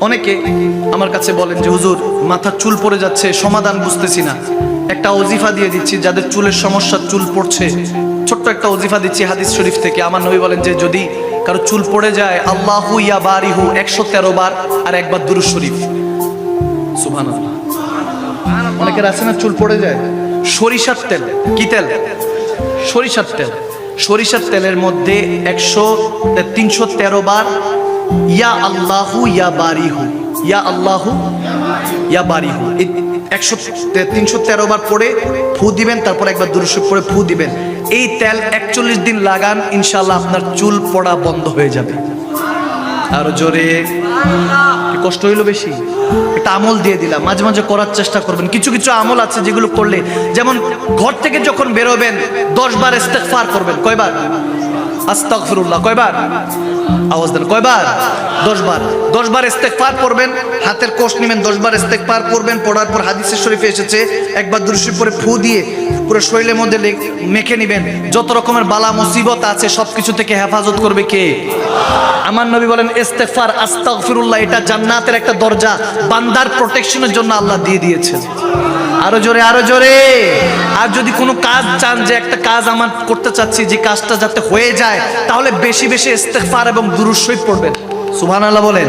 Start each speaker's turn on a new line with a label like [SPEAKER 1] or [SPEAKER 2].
[SPEAKER 1] অনেকে আমার কাছে বলেন যে হুজুর মাথার চুল পড়ে যাচ্ছে, সমাধান বুঝতেছি না। একটা ওজিফা দিয়ে দিচ্ছি, যাদের চুলের সমস্যা, চুল পড়ছে, ছোট্ট একটা ওজিফা দিচ্ছি হাদিস শরীফ থেকে। আমার নবী বলেন যে যদি কারো চুল পড়ে যায়, আল্লাহু ইয়া বারিহু 113 বার, আর একবার দুরূদ শরীফ, সুবহানাল্লাহ। অনেকের আছে না চুল পড়ে যায়, সরিষার তেল, কি তেল? সরিষার তেল। সরিষার তেলের মধ্যে 313 বার ইয়া আল্লাহু ইয়া বারিহু, ইয়া আল্লাহু ইয়া বারিহু, 313 বার পড়ে ফু দিবেন, তারপর একবার দুরূদ শরীফ পড়ে ফু দিবেন। এই তেল 41 দিন লাগান, ইনশাআল্লাহ আপনার চুল পড়া বন্ধ হয়ে যাবে। আরো জোরে। কষ্ট হইলো বেশি? একটা আমল দিয়ে দিলাম, মাঝে মাঝে করার চেষ্টা করবেন। কিছু কিছু আমল আছে যেগুলো করলে, যেমন ঘর থেকে যখন বেরোবেন 10 বার ইস্তেগফার করবেন। কয়বার? আস্তাগফিরুল্লাহ। কয়বার? আওয়াজ দেন। কয়বার? 10 বার। 10 বার ইস্তেগফার করবেন, হাতের কোষ নেবেন, 10 বার ইস্তেগফার করবেন। পড়ার পর হাদিসে শরীফে এসেছে একবার দুরূদ শরীফ পড়ে ফু দিয়ে পুরো শরীরের মধ্যে মেখে নেবেন। যত রকমের বালা মুসিবত আছে সবকিছু থেকে হেফাজত করবে কে? আমার নবী বলেন ইস্তেগফার, আস্তাগফিরুল্লাহ, এটা জান্নাতের একটা দরজা, বান্দার প্রোটেকশনের জন্য আল্লাহ দিয়ে দিয়েছেন। আরো জোরে, আরো জোরে। আর যদি কোনো কাজ চান, যে একটা কাজ আমার করতে চাচ্ছি, যে কাজটা যাতে হয়ে যায়, তাহলে বেশি বেশি ইস্তেগফার এবং দুরূদ শরীফ পড়বেন। সুবহানাল্লাহ বলেন।